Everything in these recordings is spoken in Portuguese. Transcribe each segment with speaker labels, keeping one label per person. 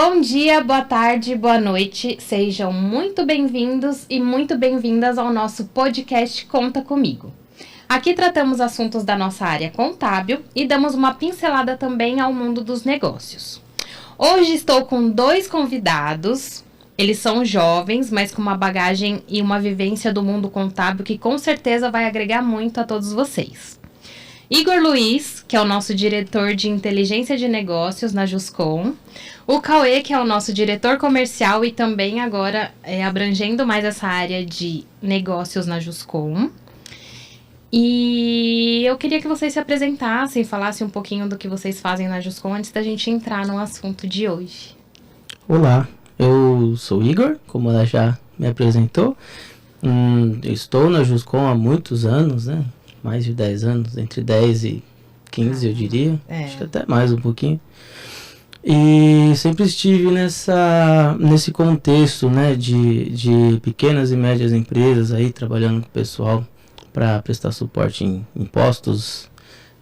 Speaker 1: Bom dia, boa tarde, boa noite. Sejam muito bem-vindos e muito bem-vindas ao nosso podcast Conta Comigo. Aqui tratamos assuntos da nossa área contábil e damos uma pincelada também ao mundo dos negócios. Hoje estou com 2 convidados. Eles são jovens, mas com uma bagagem e uma vivência do mundo contábil que com certeza vai agregar muito a todos vocês. Igor Luiz, que é o nosso diretor de inteligência de negócios na Juscom. O Cauê, que é o nosso diretor comercial e também agora abrangendo mais essa área de negócios na Juscom. E eu queria que vocês se apresentassem, falassem um pouquinho do que vocês fazem na Juscom antes da gente entrar no assunto de hoje.
Speaker 2: Olá, eu sou o Igor, como ela já me apresentou. Eu estou na Juscom há muitos anos, né? Mais de 10 anos, entre 10 e 15 eu diria, acho que até mais um pouquinho. E sempre estive nesse contexto, né, de pequenas e médias empresas aí, trabalhando com o pessoal para prestar suporte em impostos,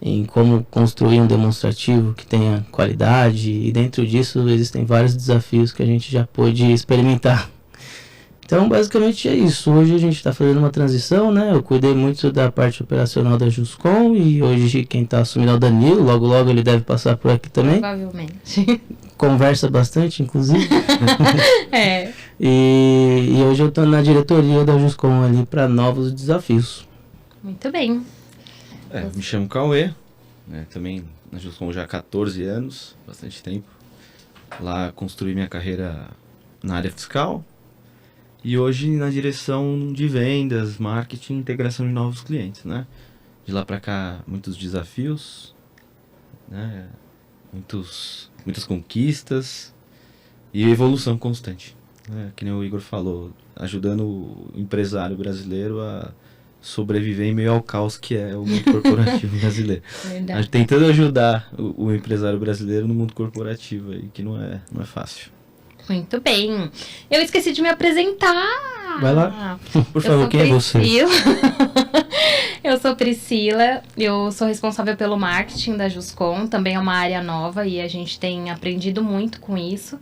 Speaker 2: em como construir um demonstrativo que tenha qualidade, e dentro disso existem vários desafios que a gente já pôde experimentar. Então, basicamente é isso. Hoje a gente está fazendo uma transição, né? Eu cuidei muito da parte operacional da Juscom e hoje quem está assumindo é o Danilo. Logo, logo ele deve passar por aqui também.
Speaker 1: Provavelmente.
Speaker 2: Conversa bastante, inclusive. E hoje eu estou na diretoria da Juscom ali para novos desafios.
Speaker 1: Muito bem.
Speaker 3: Me chamo Cauê, né? Também na Juscom já há 14 anos, bastante tempo. Lá construí minha carreira na área fiscal. E hoje na direção de vendas, marketing e integração de novos clientes, né? De lá para cá, muitos desafios, né? Muitas conquistas e evolução constante, né? Que nem o Igor falou, ajudando o empresário brasileiro a sobreviver em meio ao caos que é o mundo corporativo brasileiro.
Speaker 1: Verdade.
Speaker 3: Tentando ajudar o empresário brasileiro no mundo corporativo, aí, que não é fácil.
Speaker 1: Muito bem. Eu esqueci de me apresentar.
Speaker 2: Vai lá. Por favor, quem é você?
Speaker 1: Eu sou Priscila, eu sou responsável pelo marketing da Juscom, também é uma área nova e a gente tem aprendido muito com isso.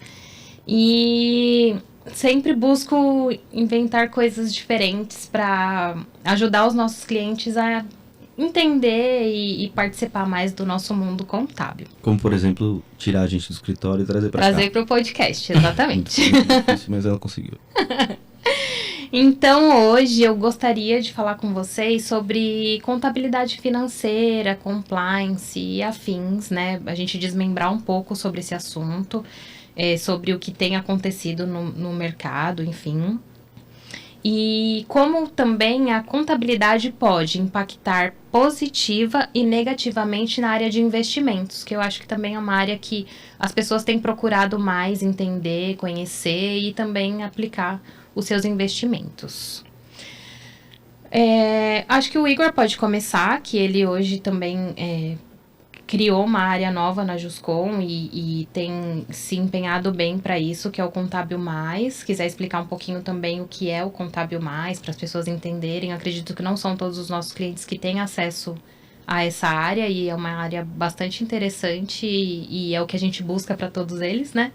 Speaker 1: E sempre busco inventar coisas diferentes para ajudar os nossos clientes a entender e participar mais do nosso mundo contábil.
Speaker 3: Como, por exemplo, tirar a gente do escritório e trazer para cá.
Speaker 1: Trazer para o podcast, exatamente.
Speaker 3: Muito difícil, mas ela conseguiu.
Speaker 1: Então, hoje eu gostaria de falar com vocês sobre contabilidade financeira, compliance e afins, né? A gente desmembrar um pouco sobre esse assunto, sobre o que tem acontecido no mercado, enfim. E como também a contabilidade pode impactar positiva e negativamente na área de investimentos, que eu acho que também é uma área que as pessoas têm procurado mais entender, conhecer e também aplicar os seus investimentos. Acho que o Igor pode começar, que ele hoje também criou uma área nova na Juscom e tem se empenhado bem para isso, que é o Contábil Mais. Quiser explicar um pouquinho também o que é o Contábil Mais, para as pessoas entenderem. Acredito que não são todos os nossos clientes que têm acesso a essa área, e é uma área bastante interessante e é o que a gente busca para todos eles, né?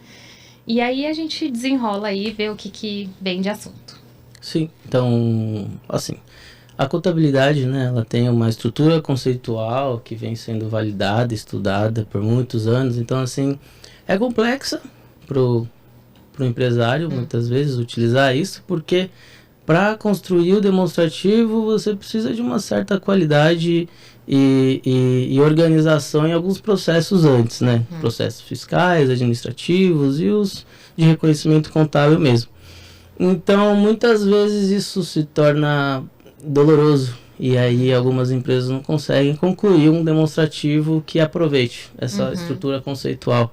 Speaker 1: E aí a gente desenrola aí e vê o que vem de assunto.
Speaker 2: Sim, então, assim, a contabilidade, né, ela tem uma estrutura conceitual que vem sendo validada, estudada por muitos anos. Então, assim, é complexa pro empresário, muitas vezes, utilizar isso, porque para construir o demonstrativo você precisa de uma certa qualidade e organização em alguns processos antes, né? Processos fiscais, administrativos e os de reconhecimento contábil mesmo. Então, muitas vezes isso se torna doloroso e aí algumas empresas não conseguem concluir um demonstrativo que aproveite essa estrutura conceitual,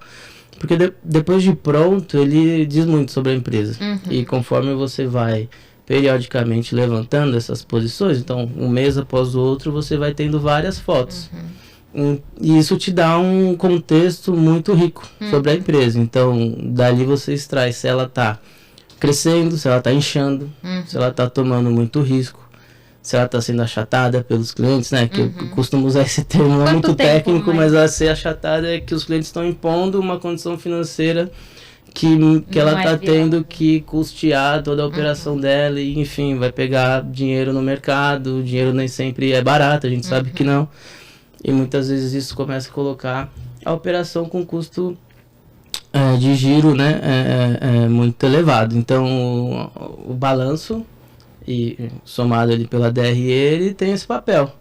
Speaker 2: porque depois de pronto ele diz muito sobre a empresa e conforme você vai periodicamente levantando essas posições, então um mês após o outro você vai tendo várias fotos e isso te dá um contexto muito rico sobre a empresa. Então dali você extrai se ela está crescendo, se ela está inchando, se ela está tomando muito risco, se ela está sendo achatada pelos clientes, né? Que eu costumo usar esse termo, não é muito técnico, mas ela ser achatada é que os clientes estão impondo uma condição financeira que ela
Speaker 1: Não é
Speaker 2: tá
Speaker 1: viável.
Speaker 2: tendo que custear toda a operação dela e, enfim, vai pegar dinheiro no mercado, o dinheiro nem sempre é barato, a gente sabe que não. E muitas vezes isso começa a colocar a operação com custo de giro, né, muito elevado. Então, o balanço, e somado ali pela DRE, ele tem esse papel.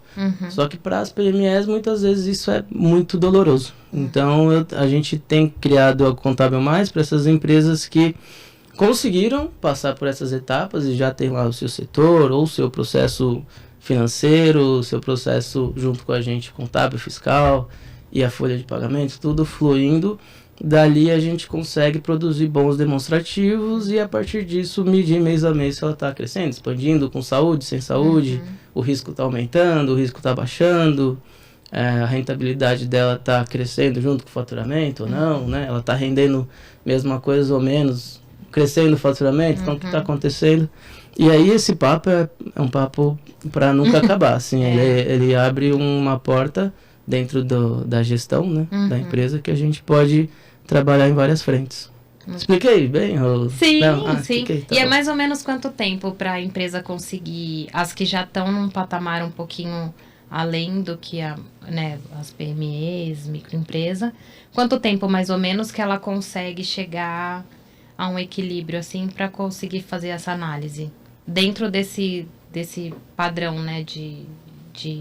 Speaker 2: Só que para as PMEs, muitas vezes isso é muito doloroso. Então, a gente tem criado a Contábil Mais para essas empresas que conseguiram passar por essas etapas e já tem lá o seu setor, ou o seu processo financeiro, o seu processo junto com a gente contábil, fiscal e a folha de pagamentos, tudo fluindo. Dali a gente consegue produzir bons demonstrativos e a partir disso medir mês a mês se ela está crescendo, expandindo, com saúde, sem saúde, o risco está aumentando, o risco está baixando, a rentabilidade dela está crescendo junto com o faturamento ou não, né? Ela está rendendo mesma coisa ou menos, crescendo o faturamento, então o que está acontecendo? E aí esse papo é um papo para nunca acabar, assim, ele abre uma porta dentro da gestão, né, da empresa, que a gente pode trabalhar em várias frentes. Expliquei bem? Ou...
Speaker 1: Sim,
Speaker 2: Não?
Speaker 1: sim.
Speaker 2: Expliquei, tá
Speaker 1: E é
Speaker 2: bom.
Speaker 1: mais ou menos quanto tempo para a empresa conseguir, as que já estão num patamar um pouquinho além do que as PMEs, microempresa, quanto tempo mais ou menos que ela consegue chegar a um equilíbrio assim para conseguir fazer essa análise dentro desse padrão, né, de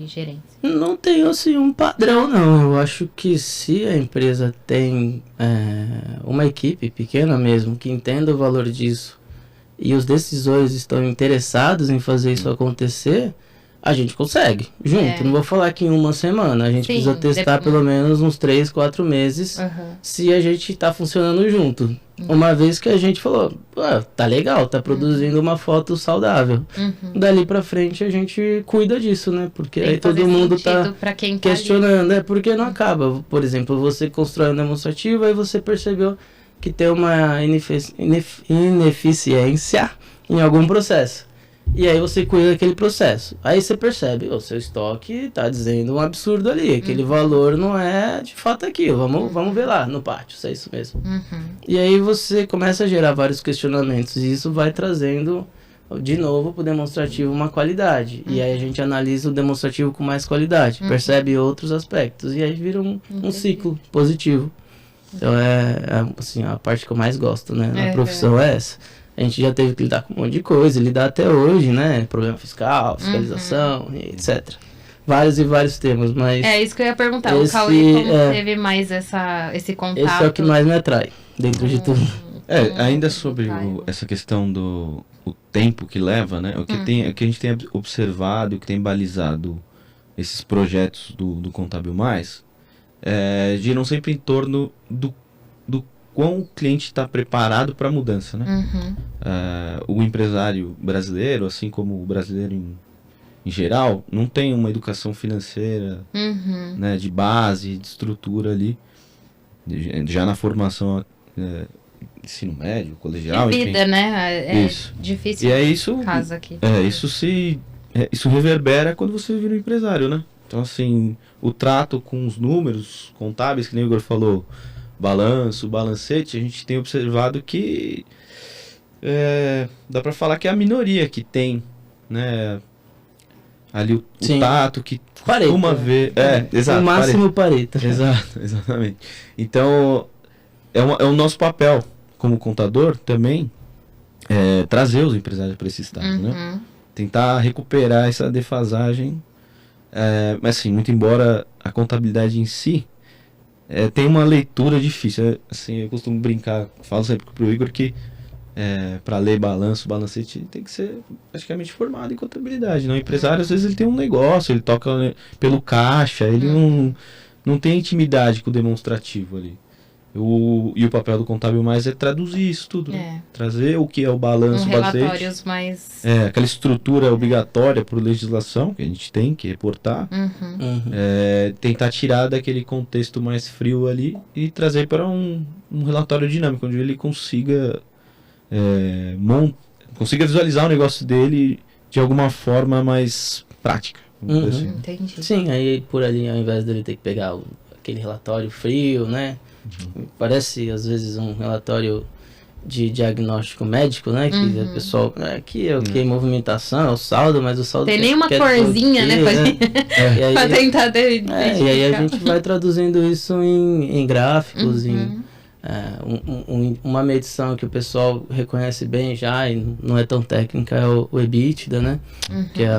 Speaker 1: gerência?
Speaker 2: Não tem assim um padrão, não. Eu acho que se a empresa tem uma equipe pequena mesmo, que entenda o valor disso, e os decisores estão interessados em fazer isso acontecer, a gente consegue, junto. Não vou falar que em uma semana, a gente precisa testar pelo menos uns 3, 4 meses, se a gente tá funcionando junto. Uma vez que a gente falou, tá legal, tá produzindo uma foto saudável. Dali pra frente a gente cuida disso, né? Porque
Speaker 1: Tem
Speaker 2: aí
Speaker 1: que fazer
Speaker 2: todo mundo
Speaker 1: sentido
Speaker 2: tá
Speaker 1: pra quem tá
Speaker 2: questionando, porque não acaba. Por exemplo, você constrói um demonstrativo, aí você percebeu que tem uma ineficiência em algum processo. E aí você cuida daquele processo. Aí você percebe, o seu estoque tá dizendo um absurdo ali. Aquele valor não é de fato aquilo. Vamos ver lá no pátio, se é isso mesmo. E aí você começa a gerar vários questionamentos. E isso vai trazendo, de novo, pro demonstrativo uma qualidade. E aí a gente analisa o demonstrativo com mais qualidade. Percebe outros aspectos. E aí vira um ciclo positivo. Então assim, a parte que eu mais gosto, né? Na profissão é essa. A gente já teve que lidar com um monte de coisa, lidar até hoje, né? Problema fiscal, fiscalização, e etc. Vários e vários temas, mas...
Speaker 1: É isso que eu ia perguntar. O Cauê, como teve mais esse contato?
Speaker 2: Esse é o que mais me atrai, dentro de tudo.
Speaker 3: Ainda sobre essa questão do tempo que leva, né? O que a gente tem observado, o que tem balizado esses projetos do Contábil Mais, giram sempre em torno do quão o cliente está preparado para a mudança, né? O empresário brasileiro, assim como o brasileiro em geral, não tem uma educação financeira, né, de base, de estrutura ali, já na formação ensino médio, colegial,
Speaker 1: de vida,
Speaker 3: enfim.
Speaker 1: né?
Speaker 3: Isso.
Speaker 1: Difícil.
Speaker 3: E é isso.
Speaker 1: Caso aqui.
Speaker 3: Isso reverbera quando você vira um empresário, né? Então, assim, o trato com os números contábeis, que nem o Igor falou, balanço, balancete, a gente tem observado que dá para falar que é a minoria que tem, né, ali o tato, que costuma ver... exato.
Speaker 2: O máximo Pareto.
Speaker 3: Exato, exatamente. Então, é o nosso papel como contador também trazer os empresários para esse estado, né? Tentar recuperar essa defasagem, mas assim, muito embora a contabilidade em si tem uma leitura difícil, assim, eu costumo brincar, falo sempre pro Igor que para ler balancete, tem que ser praticamente formado em contabilidade, não? O empresário, às vezes, ele tem um negócio, ele toca pelo caixa, ele não tem intimidade com o demonstrativo ali. E o papel do Contábil Mais é traduzir isso tudo, né? Trazer o que é o balanço,
Speaker 1: relatórios mais...
Speaker 3: aquela estrutura obrigatória por legislação que a gente tem que reportar, tentar tirar daquele contexto mais frio ali e trazer para um relatório dinâmico, onde ele consiga visualizar o negócio dele de alguma forma mais prática. Assim.
Speaker 1: Entendi.
Speaker 2: Sim, aí por ali, ao invés dele ter que pegar aquele relatório frio, né? Parece às vezes um relatório de diagnóstico médico, né? Que o pessoal, aqui é o que? Movimentação, é o saldo, mas o saldo...
Speaker 1: Tem nem uma corzinha, né? Pra tentar
Speaker 2: e aí a gente vai traduzindo isso em gráficos, em uma medição que o pessoal reconhece bem já, e não é tão técnica, é o EBITDA, né? Que é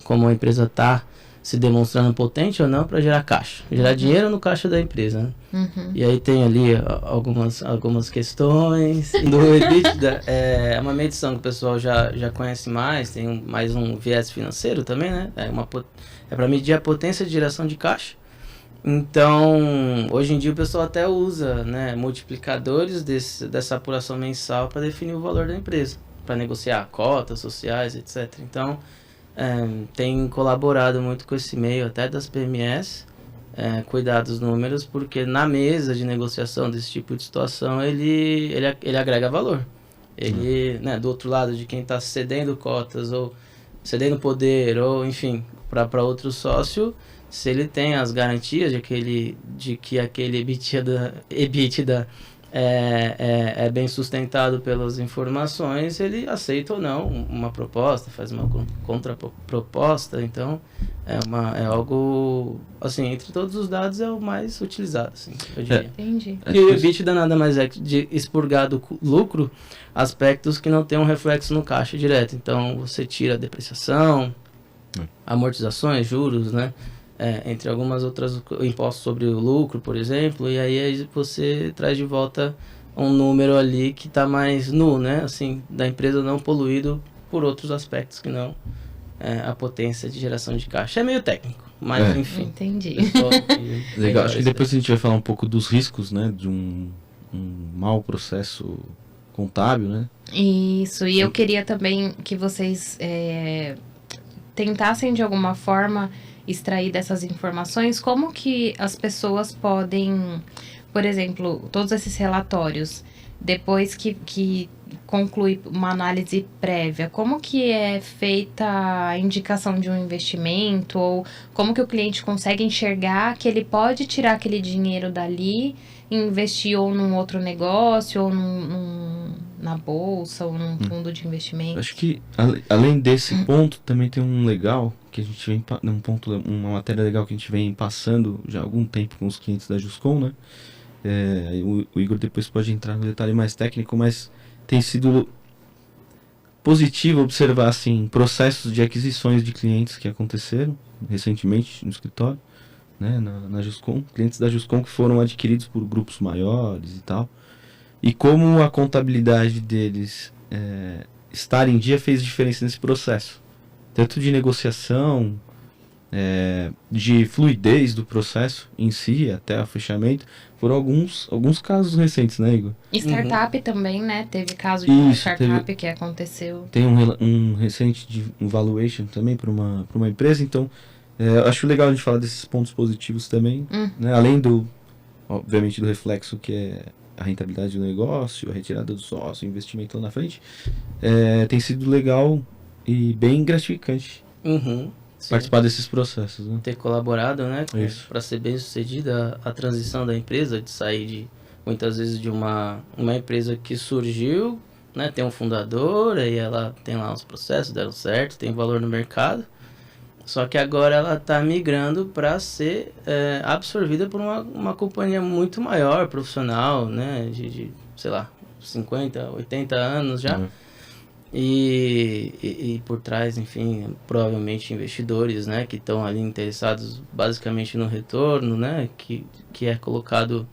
Speaker 2: como a empresa está se demonstrando potente ou não para gerar caixa, gerar dinheiro no caixa da empresa, né? E aí tem ali algumas questões. Do EBITDA é uma medição que o pessoal já conhece mais, tem mais um viés financeiro também, né? É para medir a potência de geração de caixa. Então, hoje em dia o pessoal até usa, né, multiplicadores dessa apuração mensal para definir o valor da empresa, para negociar cotas sociais, etc. Então, tem colaborado muito com esse meio até das PMS, cuidar dos números, porque na mesa de negociação desse tipo de situação ele agrega valor. Ele, né, do outro lado de quem está cedendo cotas ou cedendo poder, ou enfim, para outro sócio, se ele tem as garantias de que aquele EBITDA é bem sustentado pelas informações, ele aceita ou não uma proposta, faz uma contraproposta. Então é algo, assim, entre todos os dados é o mais utilizado, assim, eu diria.
Speaker 1: Entendi.
Speaker 2: E o EBITDA nada mais é que de expurgar do lucro aspectos que não tem um reflexo no caixa direto. Então você tira a depreciação, amortizações, juros, né? Entre algumas outras, impostos sobre o lucro, por exemplo, e aí você traz de volta um número ali que está mais nu, né? Assim, da empresa não poluído por outros aspectos que não a potência de geração de caixa. É meio técnico, mas enfim.
Speaker 1: Entendi.
Speaker 3: Legal, acho que depois a gente vai falar um pouco dos riscos, né? De um mau processo contábil, né?
Speaker 1: Isso, e eu queria também que vocês tentassem de alguma forma extrair dessas informações como que as pessoas podem, por exemplo, todos esses relatórios, depois que conclui uma análise prévia, como que é feita a indicação de um investimento, ou como que o cliente consegue enxergar que ele pode tirar aquele dinheiro dali e investir ou num outro negócio, ou na bolsa, ou num fundo de investimento?
Speaker 3: Acho que além desse ponto, também tem um legal que a gente vem uma matéria legal que a gente vem passando já há algum tempo com os clientes da Juscom, né? O Igor depois pode entrar no detalhe mais técnico, mas tem sido positivo observar assim processos de aquisições de clientes que aconteceram recentemente no escritório, né? Na Juscom, clientes da Juscom que foram adquiridos por grupos maiores e tal, e como a contabilidade deles estar em dia fez diferença nesse processo, tanto de negociação, de fluidez do processo em si, até o fechamento. Foram alguns casos recentes, né, Igor?
Speaker 1: Startup também, né? Teve caso de uma startup que aconteceu.
Speaker 3: Tem um recente de um valuation também para uma empresa, então acho legal a gente falar desses pontos positivos também, né? Além obviamente, do reflexo que é a rentabilidade do negócio, a retirada do sócio, o investimento lá na frente. Tem sido legal e bem gratificante participar desses processos, né?
Speaker 2: Ter colaborado, né, para ser bem sucedida a transição da empresa, de sair muitas vezes de uma empresa que surgiu, né, tem um fundador, aí ela tem lá os processos, deram certo, tem valor no mercado, só que agora ela está migrando para ser absorvida por uma companhia muito maior, profissional, né, de sei lá, 50, 80 anos já. E por trás, enfim, provavelmente investidores, né, que estão ali interessados basicamente no retorno, né, que é colocado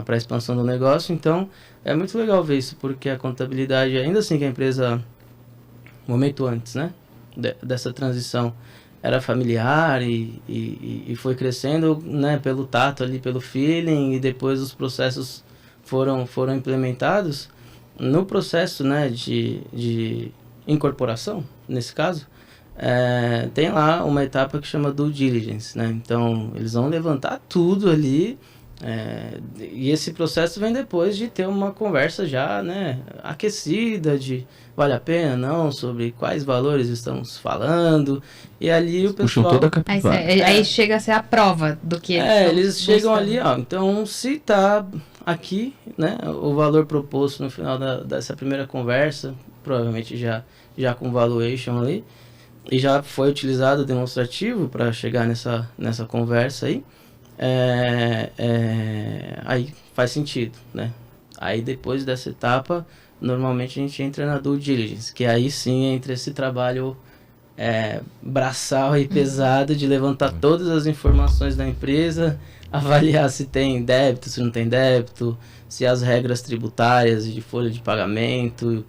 Speaker 2: para a expansão do negócio. Então, é muito legal ver isso, porque a contabilidade, ainda assim que a empresa, um momento antes, né, dessa transição, era familiar e foi crescendo, né, pelo tato ali, pelo feeling, e depois os processos foram implementados. No processo, né, de incorporação, nesse caso, tem lá uma etapa que chama due diligence, né? Então, eles vão levantar tudo ali, e esse processo vem depois de ter uma conversa já, né, aquecida, de vale a pena, não, sobre quais valores estamos falando, e ali o pessoal...
Speaker 3: Puxam toda a capivara.
Speaker 1: Aí chega a ser a prova do que
Speaker 2: eles chegam ali, ó, então se tá aqui, né, o valor proposto no final dessa primeira conversa, provavelmente já com valuation ali, e já foi utilizado o demonstrativo para chegar nessa conversa aí, aí faz sentido, né? Aí depois dessa etapa, normalmente a gente entra na due diligence, que aí sim entra esse trabalho braçal e pesado de levantar todas as informações da empresa, avaliar se tem débito, se não tem débito, se as regras tributárias de folha de pagamento,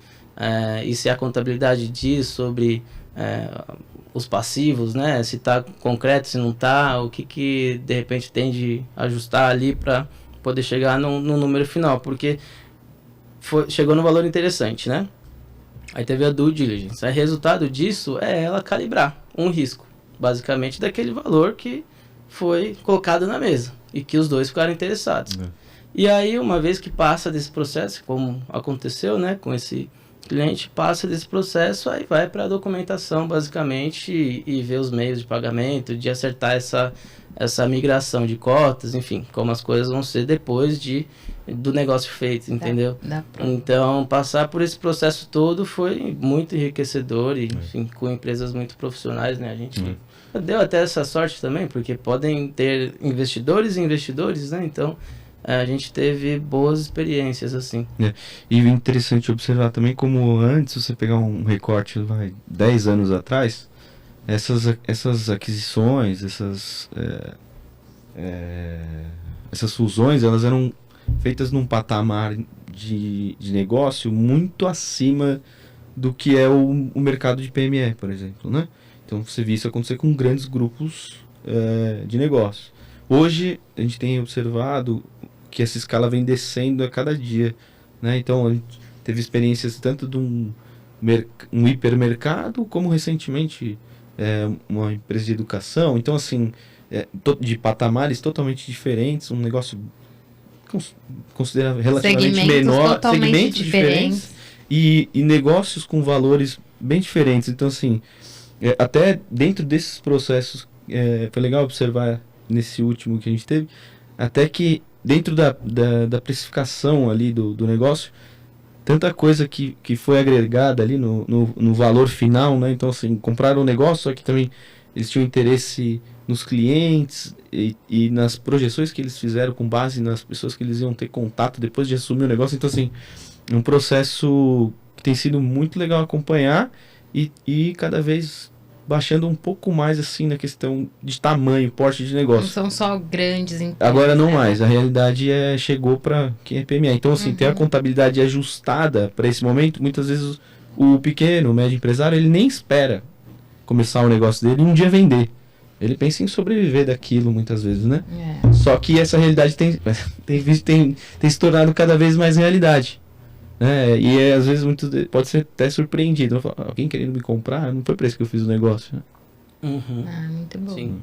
Speaker 2: e se a contabilidade diz sobre os passivos, né? Se está concreto, se não está, o que de repente tem de ajustar ali para poder chegar no número final, porque chegou no valor interessante, né? Aí teve a due diligence. Aí resultado disso é ela calibrar um risco, basicamente daquele valor que foi colocado na mesa e que os dois ficaram interessados. E aí, uma vez que passa desse processo, como aconteceu, né, com esse cliente, passa desse processo, aí vai para a documentação, basicamente, e ver os meios de pagamento, de acertar essa migração de cotas, enfim, como as coisas vão ser depois do negócio feito, entendeu? Então, passar por esse processo todo foi muito enriquecedor e, enfim, com empresas muito profissionais, né? A gente deu até essa sorte também, porque podem ter investidores e investidores, né? Então, a gente teve boas experiências, assim.
Speaker 3: E é interessante observar também como antes, você pegar um recorte, 10 anos atrás, essas aquisições, essas fusões, elas eram feitas num patamar de negócio muito acima do que é o mercado de PME, por exemplo, né? Então você vê isso acontecer com grandes grupos de negócio. Hoje a gente tem observado que essa escala vem descendo a cada dia, né? Então a gente teve experiências tanto de um hipermercado, como recentemente uma empresa de educação. Então assim, de patamares totalmente diferentes, um negócio considerável, relativamente menor, segmentos diferentes e negócios com valores bem diferentes. Então assim, até dentro desses processos, foi legal observar nesse último que a gente teve, até que dentro da precificação ali do negócio, tanta coisa que foi agregada ali no valor final, né? Então assim, compraram um negócio, só que também eles tinham interesse nos clientes e nas projeções que eles fizeram com base nas pessoas que eles iam ter contato depois de assumir o negócio. Então assim, é um processo que tem sido muito legal acompanhar e cada vez baixando um pouco mais assim na questão de tamanho, porte de negócio.
Speaker 1: Não são só grandes empresas.
Speaker 3: Agora não mais, a realidade chegou para quem é PME. Então assim, ter a contabilidade ajustada para esse momento, muitas vezes o pequeno, o médio empresário, ele nem espera começar o negócio dele e um dia vender. Ele pensa em sobreviver daquilo muitas vezes, né? Só que essa realidade tem se tornado cada vez mais realidade. E às vezes pode ser até surpreendido. Alguém querendo me comprar, não foi para isso que eu fiz o negócio. Né?
Speaker 1: Muito bom.
Speaker 2: Sim.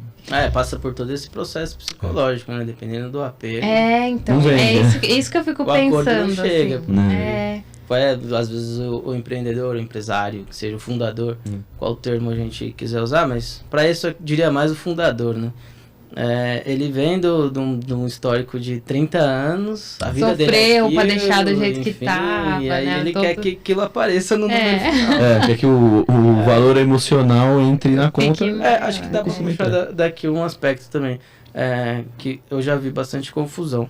Speaker 2: Passa por todo esse processo psicológico, né? Dependendo do apego.
Speaker 1: Então, isso que eu fico pensando.
Speaker 2: Não chega.
Speaker 1: Assim.
Speaker 2: Às vezes o empreendedor, o empresário, que seja o fundador, qual termo a gente quiser usar, mas para isso eu diria mais o fundador, né? Ele vem de um histórico de 30 anos, a vida dele
Speaker 1: sofreu para deixar do jeito que estava,
Speaker 2: e aí ele quer que aquilo apareça no número final.
Speaker 3: Quer que o valor emocional entre na conta.
Speaker 2: Acho que dá para puxar daqui um aspecto também, que eu já vi bastante confusão,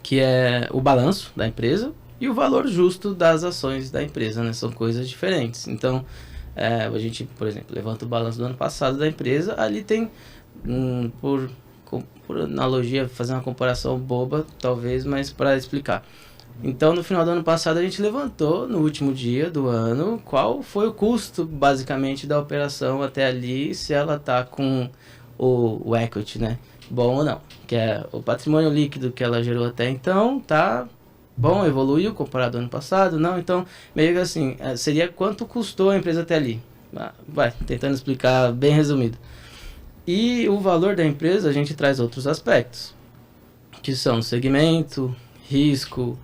Speaker 2: que é o balanço da empresa e o valor justo das ações da empresa, né? São coisas diferentes. Então, a gente, por exemplo, levanta o balanço do ano passado da empresa, ali tem, por analogia, fazer uma comparação boba, talvez, mas para explicar. Então, no final do ano passado, a gente levantou, no último dia do ano, qual foi o custo, basicamente, da operação até ali, se ela está com o equity, né? Bom ou não. Que é o patrimônio líquido que ela gerou até então, tá bom, evoluiu comparado ao ano passado, não? Então, meio que assim, seria quanto custou a empresa até ali. Vai, tentando explicar bem resumido. E o valor da empresa, a gente traz outros aspectos, que são segmento, risco,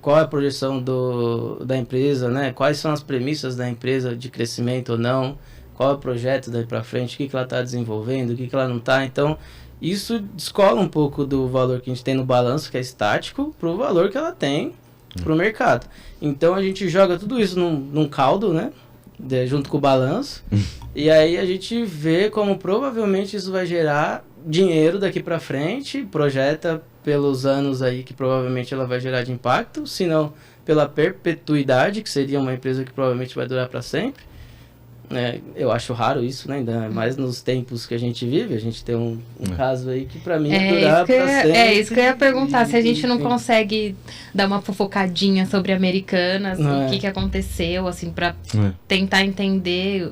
Speaker 2: qual é a projeção da empresa, né? Quais são as premissas da empresa de crescimento ou não, qual é o projeto daí para frente, o que ela está desenvolvendo, o que ela não está. Então, isso descola um pouco do valor que a gente tem no balanço, que é estático, para o valor que ela tem para o mercado. Então a gente joga tudo isso num caldo, né? Junto com o balanço. E aí a gente vê como provavelmente isso vai gerar dinheiro daqui para frente, projeta pelos anos aí que provavelmente ela vai gerar de impacto, se não pela perpetuidade, que seria uma empresa que provavelmente vai durar para sempre. Eu acho raro isso, né? Ainda mais nos tempos que a gente vive. A gente tem um caso aí que pra mim é durar pra sempre.
Speaker 1: É isso que eu ia perguntar, se a gente não consegue dar uma fofocadinha sobre Americanas, o que aconteceu, assim, pra tentar entender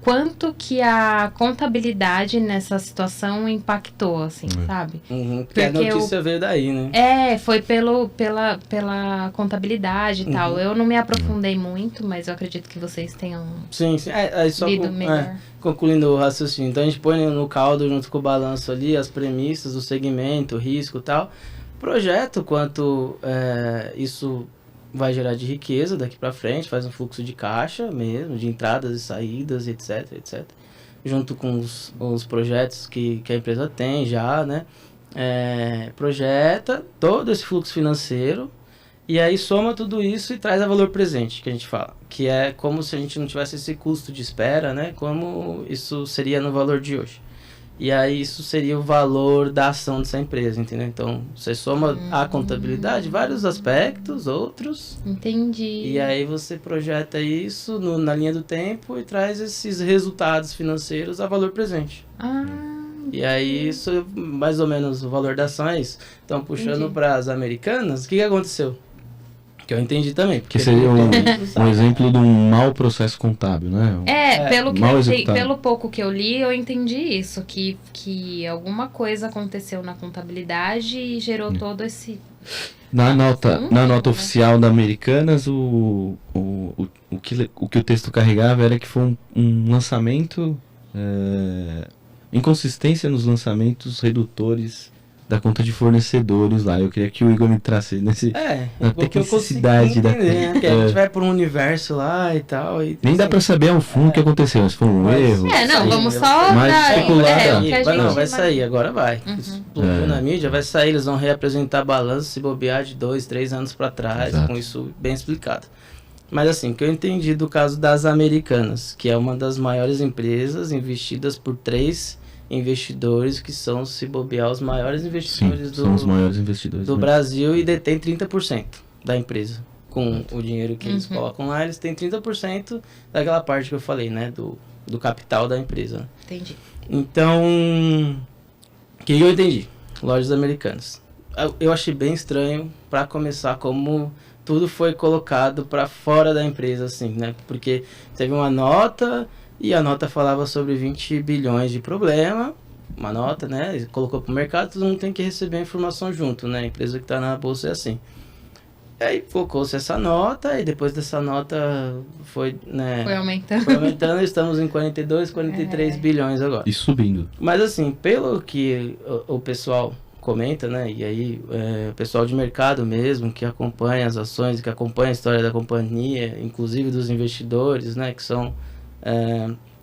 Speaker 1: quanto que a contabilidade nessa situação impactou, assim, sabe?
Speaker 2: Porque a notícia veio daí, né?
Speaker 1: Foi pela contabilidade e tal. Eu não me aprofundei muito, mas eu acredito que vocês tenham lido melhor.
Speaker 2: Concluindo o raciocínio. Então a gente põe no caldo, junto com o balanço ali, as premissas, o segmento, o risco e tal. Projeto quanto isso vai gerar de riqueza daqui para frente, faz um fluxo de caixa mesmo, de entradas e saídas, etc, etc. Junto com os projetos que a empresa tem já, né? Projeta todo esse fluxo financeiro e aí soma tudo isso e traz a valor presente, que a gente fala. Que é como se a gente não tivesse esse custo de espera, né? Como isso seria no valor de hoje. E aí isso seria o valor da ação dessa empresa, entendeu? Então, você soma a contabilidade, vários aspectos, outros.
Speaker 1: Entendi.
Speaker 2: E aí você projeta isso na linha do tempo e traz esses resultados financeiros a valor presente. E aí isso, mais ou menos, o valor da ação é isso. Então, puxando para as Americanas, o que aconteceu? Que eu entendi também.
Speaker 3: Que seria um exemplo de um mau processo contábil, né?
Speaker 1: Pelo pouco que eu li, eu entendi isso. Que alguma coisa aconteceu na contabilidade e gerou todo esse...
Speaker 3: Na nota oficial da Americanas, o que o texto carregava era que foi um lançamento... inconsistência nos lançamentos redutores da conta de fornecedores lá. Eu queria que o Igor me trasse na tecnicidade da coisa.
Speaker 2: Né? Porque a gente vai para um universo lá e tal. E,
Speaker 3: nem dá para saber ao fundo o que aconteceu. Se foi um erro.
Speaker 1: Vamos só...
Speaker 2: Vai sair, agora vai. Explodiu na mídia, vai sair, eles vão reapresentar balanço se bobear de 2, 3 anos para trás, com isso bem explicado. Mas assim, o que eu entendi do caso das Americanas, que é uma das maiores empresas investidas por 3 investidores que são, se bobear, os maiores investidores do Brasil e detém 30% da empresa. Com o dinheiro que eles colocam lá, eles têm 30% daquela parte que eu falei, né? Do capital da empresa.
Speaker 1: Entendi.
Speaker 2: Então, o que eu entendi? Lojas Americanas. Eu achei bem estranho, para começar, como tudo foi colocado para fora da empresa, assim, né? Porque teve uma nota... E a nota falava sobre 20 bilhões de problema, uma nota, né? Colocou pro mercado, todo mundo tem que receber a informação junto, né? A empresa que tá na bolsa é assim. E aí colocou-se essa nota, e depois dessa nota foi, né?
Speaker 1: Foi
Speaker 2: aumentando, estamos em 42, 43 bilhões agora.
Speaker 3: E subindo.
Speaker 2: Mas assim, pelo que o pessoal comenta, né? E aí o pessoal de mercado mesmo, que acompanha as ações, que acompanha a história da companhia, inclusive dos investidores, né? Que são...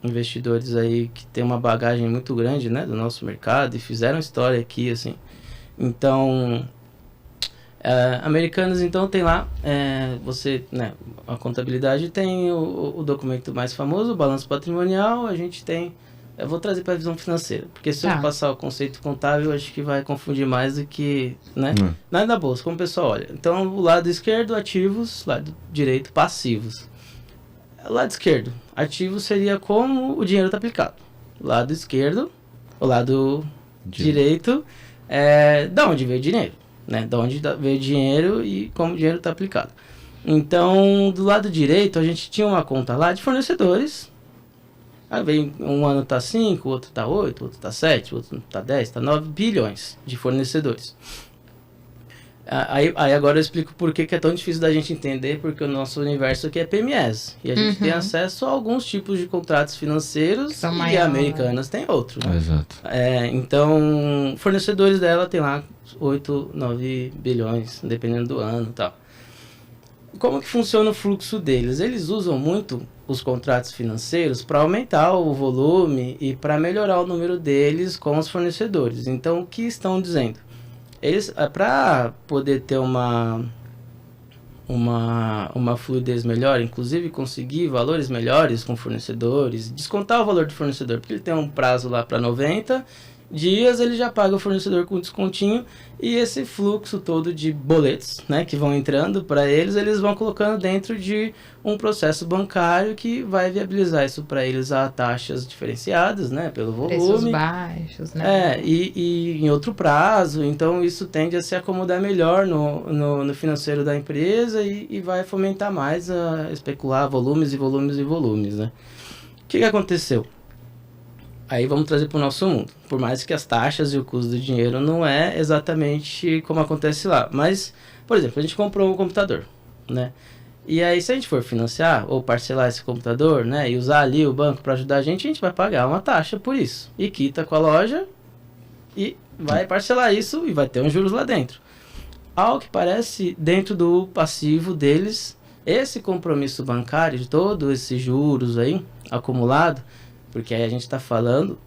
Speaker 2: investidores aí que tem uma bagagem muito grande, né, do nosso mercado e fizeram história aqui, assim. Então, Americanas, então, tem lá, a contabilidade tem o documento mais famoso, o balanço patrimonial, a gente tem, eu vou trazer para a visão financeira, porque se eu passar o conceito contábil, acho que vai confundir mais do que, né, nada da bolsa, como o pessoal olha. Então, o lado esquerdo, ativos, lado direito, passivos. Lado esquerdo, ativo seria como o dinheiro está aplicado. Lado esquerdo, o lado direito, da onde veio o dinheiro, né? Da onde veio o dinheiro e como o dinheiro está aplicado. Então, do lado direito, a gente tinha uma conta lá de fornecedores. Aí vem, um ano está 5, outro está 8, outro está 7, outro está 10, está 9 bilhões de fornecedores. Aí agora eu explico por que é tão difícil da gente entender, porque o nosso universo aqui é PMS. E a gente tem acesso a alguns tipos de contratos financeiros e a Americanas tem outro. Né?
Speaker 3: Exato.
Speaker 2: Então, fornecedores dela tem lá 8, 9 bilhões, dependendo do ano e tal. como que funciona o fluxo deles? Eles usam muito os contratos financeiros para aumentar o volume e para melhorar o número deles com os fornecedores. Então, o que estão dizendo? Eles, para poder ter uma fluidez melhor, inclusive conseguir valores melhores com fornecedores, descontar o valor do fornecedor, porque ele tem um prazo lá para 90 dias, ele já paga o fornecedor com descontinho, e esse fluxo todo de boletos, né, que vão entrando para eles vão colocando dentro de um processo bancário que vai viabilizar isso para eles a taxas diferenciadas, né, pelo volume.
Speaker 1: Preços baixos, né?
Speaker 2: E em outro prazo, então isso tende a se acomodar melhor no financeiro da empresa e vai fomentar mais a especular volumes e volumes e volumes, né. O que aconteceu? Aí vamos trazer para o nosso mundo. Por mais que as taxas e o custo do dinheiro não é exatamente como acontece lá. Mas, por exemplo, a gente comprou um computador, né? E aí, se a gente for financiar ou parcelar esse computador, né? E usar ali o banco para ajudar a gente vai pagar uma taxa por isso. E quita com a loja e vai parcelar isso e vai ter uns juros lá dentro. Ao que parece, dentro do passivo deles, esse compromisso bancário de todos esses juros aí, acumulado, porque aí a gente está falando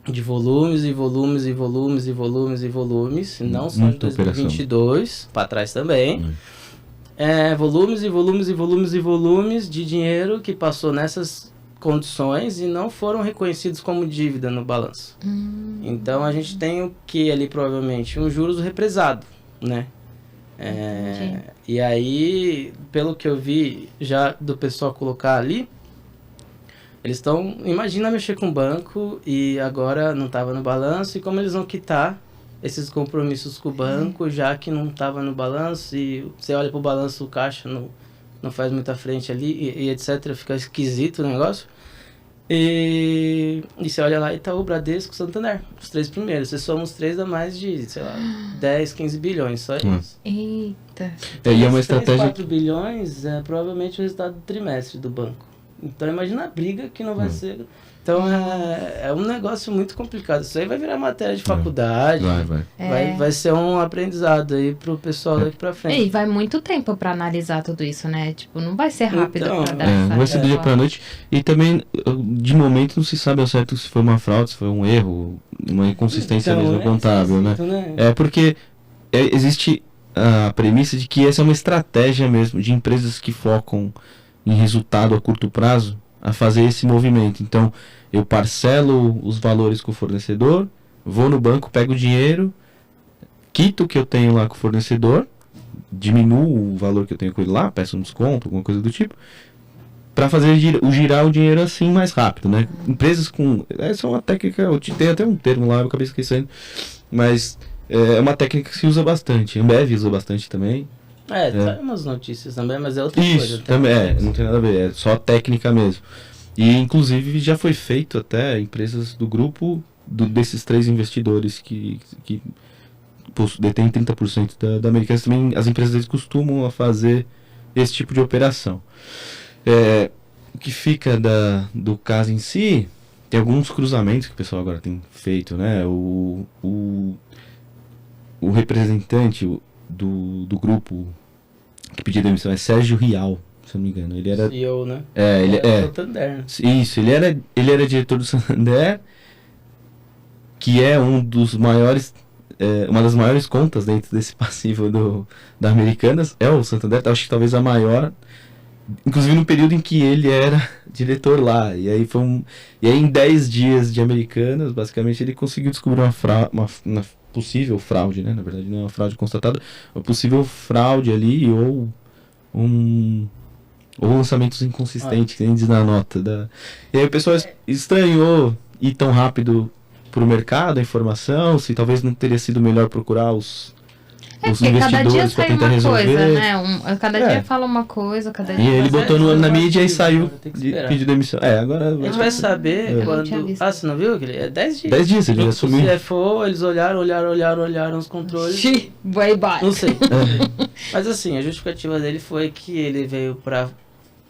Speaker 2: de volumes e volumes e volumes e volumes e volumes, não só de 2022, para trás também. Volumes e volumes e volumes e volumes de dinheiro que passou nessas condições e não foram reconhecidos como dívida no balanço. Então a gente tem o que ali provavelmente um juros represado, né? E aí, pelo que eu vi já do pessoal colocar ali, eles estão, imagina mexer com o banco e agora não estava no balanço, e como eles vão quitar esses compromissos com o banco, já que não estava no balanço, e você olha para o balanço, o caixa não faz muita frente ali, e etc, fica esquisito o negócio. E você olha lá, Itaú, Bradesco, Santander, os três primeiros, você soma os três, dá mais de, sei lá, 10, 15 bilhões, só isso.
Speaker 1: Eita.
Speaker 2: E é uma estratégia... 3, 4 bilhões é provavelmente o resultado do trimestre do banco. Então imagina a briga que não vai ser. Então é um negócio muito complicado. Isso aí vai virar matéria de faculdade. Vai ser um aprendizado aí pro pessoal daqui pra frente.
Speaker 1: E vai muito tempo pra analisar tudo isso, né? Tipo, não vai ser rápido pra dar
Speaker 3: não vai ser do dia pra noite. E também, de momento, não se sabe ao certo se foi uma fraude, se foi um erro, uma inconsistência mesmo contábil, né? Porque existe a premissa de que essa é uma estratégia mesmo de empresas que focam em resultado a curto prazo, a fazer esse movimento. Então, eu parcelo os valores com o fornecedor, vou no banco, pego o dinheiro, quito o que eu tenho lá com o fornecedor, diminuo o valor que eu tenho com ele lá, peço um desconto, alguma coisa do tipo, para fazer girar o dinheiro assim mais rápido, né? Empresas com... Essa é uma técnica, tem até um termo lá, eu acabei esquecendo, mas é uma técnica que se usa bastante. A Ambev usa bastante também.
Speaker 2: Sai umas notícias também, mas é outra coisa.
Speaker 3: Isso, também não tem nada a ver, é só técnica mesmo. E inclusive já foi feito até empresas do grupo desses três investidores que detêm 30% da Americanas, também as empresas deles costumam a fazer esse tipo de operação. O que fica do caso em si, tem alguns cruzamentos que o pessoal agora tem feito, né? O representante do grupo que pediu demissão é Sérgio Rial, se eu não me engano. Ele era
Speaker 2: CEO, né?
Speaker 3: Ele é
Speaker 2: Santander.
Speaker 3: Isso, ele era diretor do Santander, que é uma das maiores contas dentro desse passivo da Americanas, é o Santander, acho que talvez a maior, inclusive no período em que ele era diretor lá. E aí em 10 dias de Americanas, basicamente ele conseguiu descobrir uma possível fraude, né? Na verdade não é uma fraude constatada, uma possível fraude ali ou lançamentos inconsistentes, que nem diz na nota. E aí o pessoal estranhou ir tão rápido pro mercado a informação, se talvez não teria sido melhor procurar os investidores para tentar resolver.
Speaker 1: Coisa, né? Cada dia fala uma coisa, cada dia...
Speaker 3: E ele botou na mídia e saiu de pedir demissão. Agora...
Speaker 2: A gente vai saber quando... você não viu? É 10 dias.
Speaker 3: 10 dias, ele já assumiu.
Speaker 2: O CFO, eles olharam os controles.
Speaker 1: Way back.
Speaker 2: Não sei. Mas assim, a justificativa dele foi que ele veio para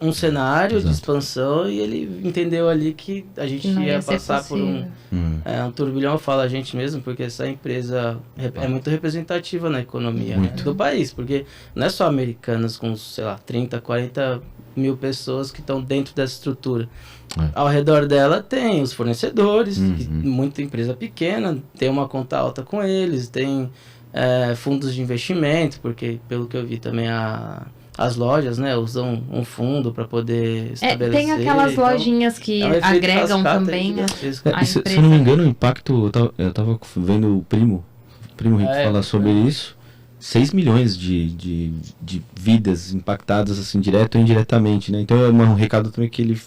Speaker 2: um cenário de
Speaker 3: Exato.
Speaker 2: expansão e ele entendeu ali que a gente
Speaker 1: Não
Speaker 2: ia
Speaker 1: ia ser
Speaker 2: passar por um
Speaker 1: possível.
Speaker 2: um turbilhão. Eu falo a gente mesmo, porque essa empresa é muito representativa na economia
Speaker 3: Muito.
Speaker 2: do país, porque não é só Americanas com, sei lá, 30, 40 mil pessoas que estão dentro dessa estrutura.
Speaker 3: É.
Speaker 2: Ao redor dela tem os fornecedores, que
Speaker 3: Uhum.
Speaker 2: muita empresa pequena, tem uma conta alta com eles, tem fundos de investimento, porque pelo que eu vi também as lojas, né, usam um fundo para poder estabelecer.
Speaker 1: Tem aquelas
Speaker 2: então,
Speaker 1: lojinhas que
Speaker 2: é um efeito
Speaker 1: agregam
Speaker 2: cascata aí
Speaker 1: também
Speaker 2: gigantesco.
Speaker 1: a
Speaker 3: E se eu
Speaker 1: empresa.
Speaker 3: não me engano, o impacto, eu tava vendo o primo Rico falar sobre isso, 6 milhões de vidas impactadas, assim, direto ou indiretamente, né? Então é um recado também que ele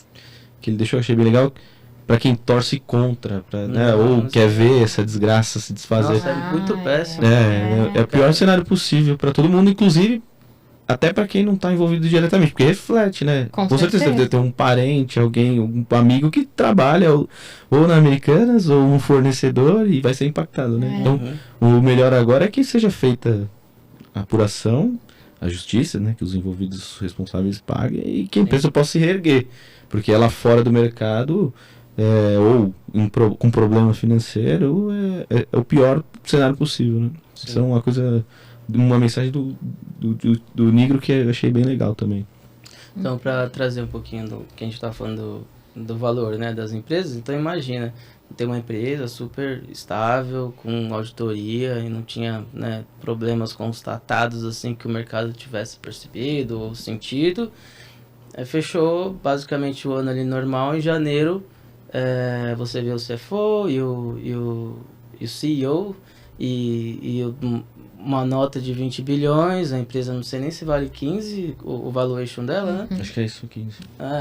Speaker 3: deixou, eu achei bem legal, pra quem torce contra, né? Ou quer ver essa desgraça se desfazer.
Speaker 2: Nossa, é muito péssimo.
Speaker 3: É o pior cenário possível pra todo mundo, inclusive até pra quem não tá envolvido diretamente, porque reflete, né?
Speaker 1: Com
Speaker 3: certeza
Speaker 1: certeza.
Speaker 3: deve ter um parente, alguém, um amigo que trabalha ou na Americanas ou um fornecedor e vai ser impactado, né? Então, o melhor agora é que seja feita a apuração, a justiça, né? Que os envolvidos responsáveis paguem e que a empresa possa se reerguer, porque ela fora do mercado ou com problema financeiro é o pior cenário possível, né?
Speaker 2: Sim.
Speaker 3: Isso é uma mensagem do Nigro que eu achei bem legal também.
Speaker 2: Então, para trazer um pouquinho do que a gente está falando do valor, né, das empresas, então imagina, tem uma empresa super estável, com auditoria e não tinha, né, problemas constatados assim que o mercado tivesse percebido ou sentido. Fechou basicamente o ano ali normal. Em janeiro, você vê o CFO e o CEO e uma nota de 20 bilhões, a empresa não sei nem se vale 15, o valuation dela, né?
Speaker 3: Acho que é isso, 15.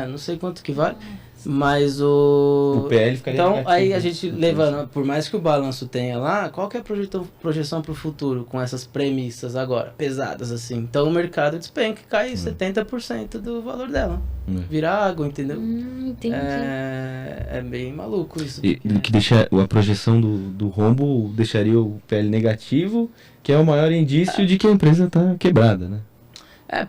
Speaker 2: Não sei quanto que vale, mas o
Speaker 3: PL ficaria
Speaker 2: então,
Speaker 3: negativo,
Speaker 2: aí a
Speaker 3: né?
Speaker 2: gente levando, por mais que o balanço tenha lá, qual que é a projeção para o futuro com essas premissas agora, pesadas assim? Então o mercado despenca e cai 70% do valor dela. Vira água, entendeu?
Speaker 1: Entendi.
Speaker 2: É bem maluco isso.
Speaker 3: E que deixa a projeção do rombo deixaria o PL negativo, que é o maior indício de que a empresa está quebrada, né?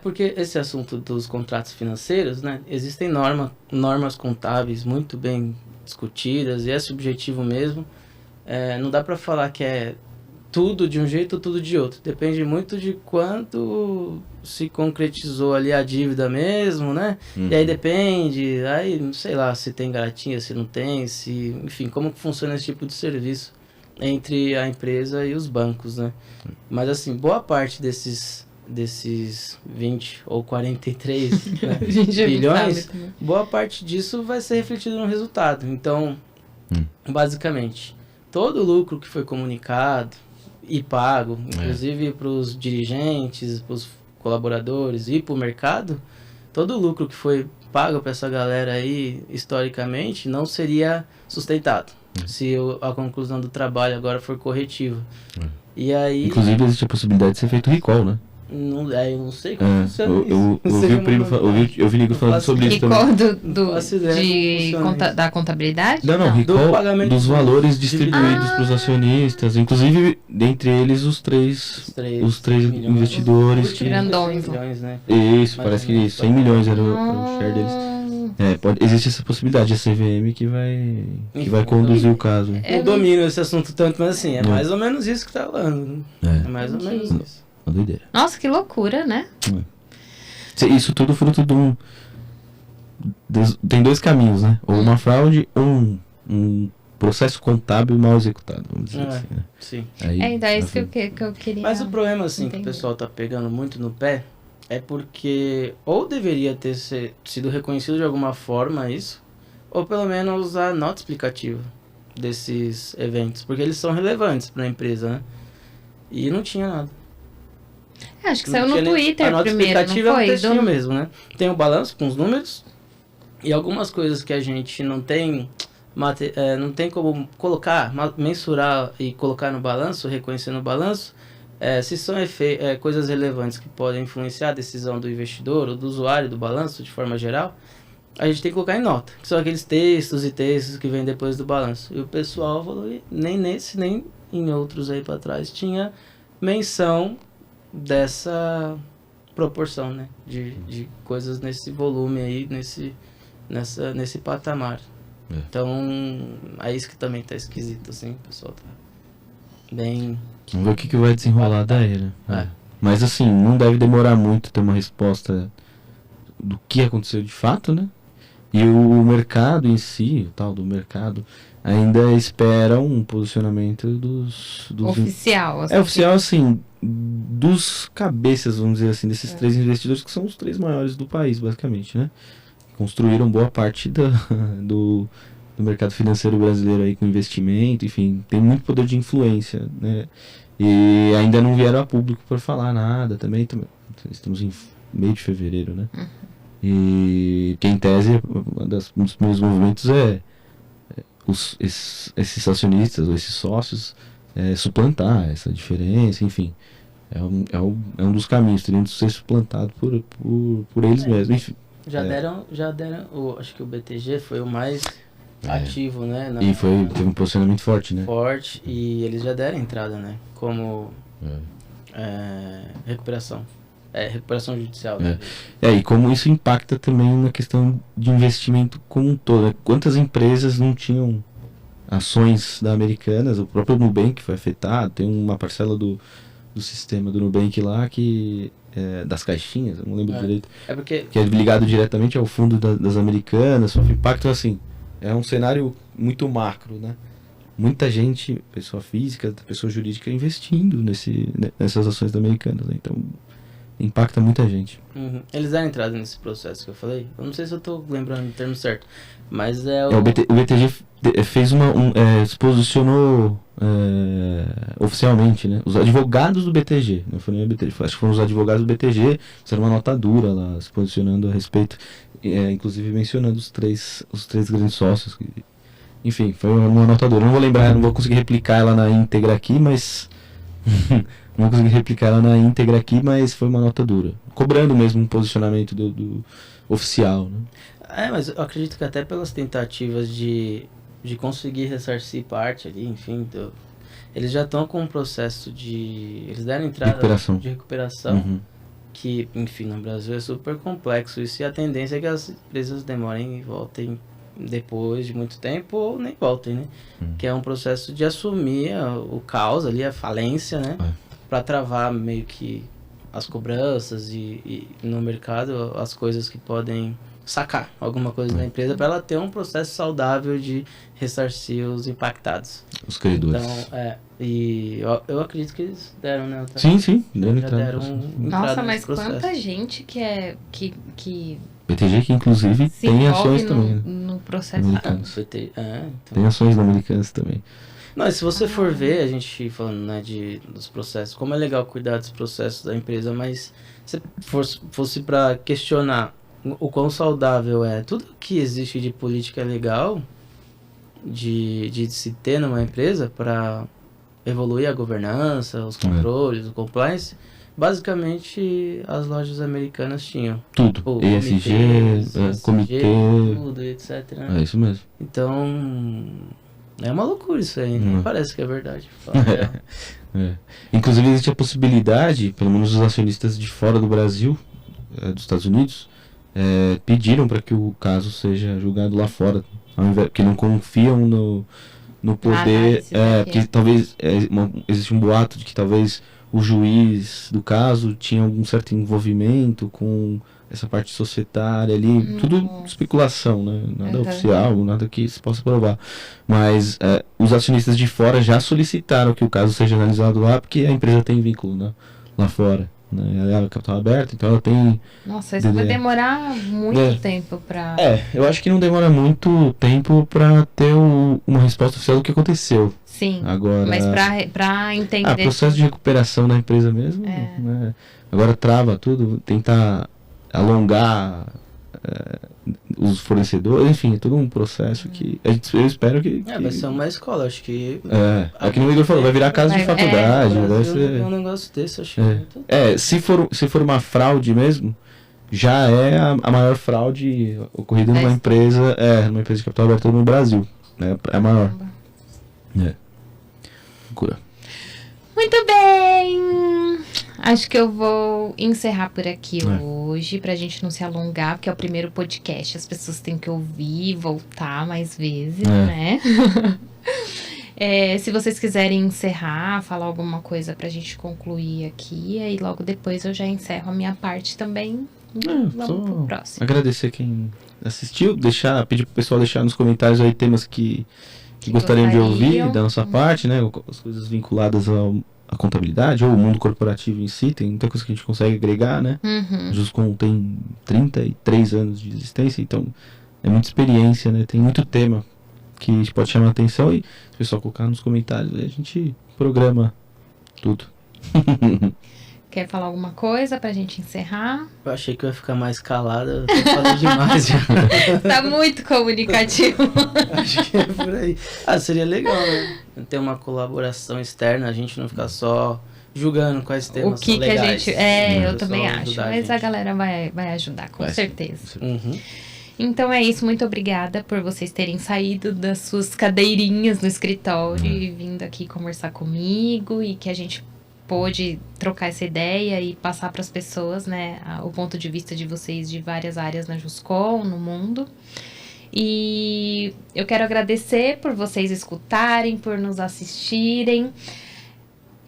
Speaker 2: Porque esse assunto dos contratos financeiros, né? Existem normas contábeis muito bem discutidas e é subjetivo mesmo. Não dá para falar que é tudo de um jeito ou tudo de outro. Depende muito de quanto se concretizou ali a dívida mesmo, né? E aí depende, aí sei lá, se tem garantia, se não tem, enfim, como que funciona esse tipo de serviço entre a empresa e os bancos, né? Mas assim, boa parte desses 20 ou 43 né, bilhões, boa parte disso vai ser refletido no resultado. Então, basicamente, todo o lucro que foi comunicado e pago, inclusive para os dirigentes, para os colaboradores e para o mercado, todo o lucro que foi pago para essa galera aí, historicamente, não seria sustentado se a conclusão do trabalho agora for corretiva. E aí,
Speaker 3: inclusive existe a possibilidade de ser feito recall, né?
Speaker 2: Eu não sei como funciona
Speaker 3: eu vi o Nigro falando sobre isso também.
Speaker 1: Recall da contabilidade?
Speaker 3: Não, recall dos valores distribuídos para os acionistas, inclusive dentre eles os três investidores.
Speaker 1: Grandões,
Speaker 2: né?
Speaker 3: Isso, parece que 100 milhões era o share deles. Existe essa possibilidade, a CVM que vai conduzir o caso.
Speaker 2: Não domino esse assunto tanto, mas assim, é mais ou menos isso que tá falando. É mais ou menos isso.
Speaker 3: Uma doideira.
Speaker 1: Nossa, que loucura, né?
Speaker 3: Isso tudo fruto de tem dois caminhos, né? Ou uma fraude ou um processo contábil mal executado, vamos dizer assim, né?
Speaker 2: Sim.
Speaker 1: Então é isso que eu queria.
Speaker 2: Mas o problema, assim, que o pessoal tá pegando muito no pé é porque ou deveria ter sido reconhecido de alguma forma isso, ou pelo menos a nota explicativa desses eventos, porque eles são relevantes para a empresa, né? E não tinha nada.
Speaker 1: Acho que saiu no Twitter
Speaker 2: a nota
Speaker 1: primeiro,
Speaker 2: explicativa
Speaker 1: não foi?
Speaker 2: É um textinho mesmo, né? Tem o balanço com os números e algumas coisas que a gente não tem como colocar, mensurar e colocar no balanço, reconhecer no balanço, se são coisas relevantes que podem influenciar a decisão do investidor ou do usuário do balanço de forma geral, a gente tem que colocar em nota, que são aqueles textos que vêm depois do balanço. E o pessoal falou que nem nesse, nem em outros aí para trás tinha menção dessa proporção, né? De coisas nesse volume aí, nesse patamar. Então, é isso que também tá esquisito, assim, o pessoal tá bem...
Speaker 3: Vamos ver o que vai desenrolar daí, né? Mas assim, não deve demorar muito ter uma resposta do que aconteceu de fato, né? E o mercado em si, o tal do mercado, ainda espera um posicionamento dos
Speaker 1: oficial.
Speaker 3: Assim. Oficial, assim, dos cabeças, vamos dizer assim, desses 3 investidores que são os 3 maiores do país, basicamente, né? Construíram boa parte do mercado financeiro brasileiro aí com investimento, enfim, tem muito poder de influência, né? E ainda não vieram a público para falar nada também. Estamos em meio de fevereiro, né? E que em tese, um dos primeiros movimentos esses acionistas ou esses sócios suplantar essa diferença, enfim. É um dos caminhos, teriam de ser suplantado por eles mesmos, enfim.
Speaker 2: Já deram, acho que o BTG foi o mais ativo, né?
Speaker 3: E teve um posicionamento forte, né?
Speaker 2: Forte, e eles já deram entrada, né? Como recuperação. Recuperação judicial. Né?
Speaker 3: E como isso impacta também na questão de investimento como um todo. Né? Quantas empresas não tinham ações da Americanas? O próprio Nubank foi afetado, tem uma parcela do sistema do Nubank lá que... das caixinhas, eu não lembro direito. Que é ligado diretamente ao fundo das Americanas, sofre impacto assim. É um cenário muito macro, né? Muita gente, pessoa física, pessoa jurídica, investindo nessas ações da Americanas, né? Então, impacta muita gente.
Speaker 2: Eles deram entrada nesse processo que eu falei? Eu não sei se eu tô lembrando o termo certo, mas
Speaker 3: o BTG fez se posicionou oficialmente, né? Os advogados do BTG, não foi nem o BTG, acho que foram os advogados do BTG, fizeram uma nota dura lá, se posicionando a respeito, inclusive mencionando os três grandes sócios. Enfim, foi uma nota dura. Não vou lembrar, não vou conseguir replicar ela na íntegra aqui, mas... não vou conseguir replicar ela na íntegra aqui, mas foi uma nota dura. Cobrando mesmo um posicionamento do oficial, né?
Speaker 2: Mas eu acredito que até pelas tentativas de conseguir ressarcir parte ali, enfim, eles já estão com um processo eles deram entrada de recuperação, que, enfim, no Brasil é super complexo isso, e a tendência é que as empresas demorem e voltem depois de muito tempo ou nem voltem, né? Que é um processo de assumir o caos ali, a falência, né? Para travar meio que as cobranças e no mercado as coisas que podem sacar alguma coisa da empresa para ela ter um processo saudável de ressarcir os impactados.
Speaker 3: Os credores.
Speaker 2: Então, e eu acredito que eles deram, né?
Speaker 3: Sim, deram
Speaker 1: Nossa, mas quanta gente que
Speaker 3: BTG que inclusive tem ações também.
Speaker 1: No processo.
Speaker 2: Então.
Speaker 3: Tem ações da Americanas também.
Speaker 2: Mas se você for ver, a gente falando, né, dos processos, como é legal cuidar dos processos da empresa, mas se fosse para questionar o quão saudável tudo que existe de política legal de se ter numa empresa para evoluir a governança, os controles, o compliance, basicamente as lojas americanas tinham
Speaker 3: tudo, ESG, comitê,
Speaker 2: tudo, etc.
Speaker 3: É isso mesmo.
Speaker 2: Então é uma loucura isso aí, nem parece que é verdade.
Speaker 3: Inclusive existe a possibilidade, pelo menos os acionistas de fora do Brasil, dos Estados Unidos, pediram para que o caso seja julgado lá fora, porque não confiam no poder, porque talvez existe um boato de que talvez o juiz do caso tinha algum certo envolvimento com essa parte societária ali, tudo especulação, né? Nada oficial, nada que se possa provar. Mas os acionistas de fora já solicitaram que o caso seja analisado lá, porque a empresa tem vínculo, né? Lá fora. Né? Ela é capital aberto, então ela tem...
Speaker 1: Nossa, isso vai demorar muito tempo pra...
Speaker 3: eu acho que não demora muito tempo pra ter uma resposta oficial do que aconteceu.
Speaker 1: Sim,
Speaker 3: agora,
Speaker 1: mas pra entender...
Speaker 3: processo de recuperação da empresa mesmo, né? Agora trava tudo, tentar alongar os fornecedores, enfim, é todo um processo que eu espero que...
Speaker 2: vai ser uma escola, acho que...
Speaker 3: É que o Igor falou, vai virar casa de faculdade. Vai ser...
Speaker 2: um negócio desse, acho que...
Speaker 3: se for uma fraude mesmo, já é a maior fraude ocorrida numa empresa de capital aberto no Brasil, né? É a maior.
Speaker 1: Muito bem! Acho que eu vou encerrar por aqui hoje, pra gente não se alongar, porque é o primeiro podcast, as pessoas têm que ouvir e voltar mais vezes, né? Se vocês quiserem encerrar, falar alguma coisa pra gente concluir aqui, aí logo depois eu já encerro a minha parte também. Vamos pro próximo.
Speaker 3: Agradecer quem assistiu, pedir pro pessoal deixar nos comentários aí temas que gostariam de ouvir da nossa parte, né? As coisas vinculadas à contabilidade ou o mundo corporativo em si, tem muita coisa que a gente consegue agregar, né? A Juscom tem 33 anos de existência, então é muita experiência, né? Tem muito tema que pode chamar a atenção e se o pessoal colocar nos comentários, aí a gente programa tudo.
Speaker 1: Quer falar alguma coisa pra gente encerrar?
Speaker 2: Eu achei que eu ia ficar mais calado, eu tô falando demais já.
Speaker 1: Tá muito comunicativo.
Speaker 2: Acho que é por aí. Seria legal, né? Ter uma colaboração externa, a gente não ficar só julgando quais temas são legais.
Speaker 1: Que a gente... eu também acho. Mas a galera vai ajudar, com certeza. Então é isso, muito obrigada por vocês terem saído das suas cadeirinhas no escritório e vindo aqui conversar comigo e que a gente pôde trocar essa ideia e passar para as pessoas, né, o ponto de vista de vocês de várias áreas na Juscom, no mundo. E eu quero agradecer por vocês escutarem, por nos assistirem.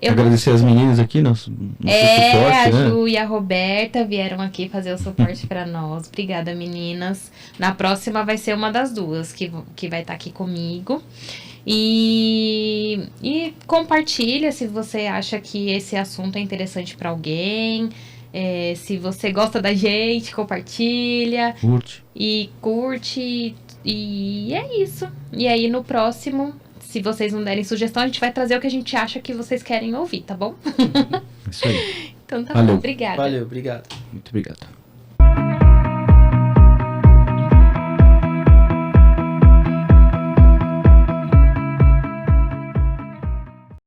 Speaker 3: Agradecer as meninas aqui, nosso suporte,
Speaker 1: a Ju e a Roberta vieram aqui fazer o suporte para nós. Obrigada, meninas. Na próxima vai ser uma das duas que vai estar aqui comigo. E compartilha se você acha que esse assunto é interessante para alguém. Se você gosta da gente, compartilha. Curte. E é isso. E aí no próximo, se vocês não derem sugestão, a gente vai trazer o que a gente acha que vocês querem ouvir, tá bom?
Speaker 3: Isso aí.
Speaker 1: Então tá bom, obrigada.
Speaker 2: Valeu, obrigado.
Speaker 3: Muito obrigado.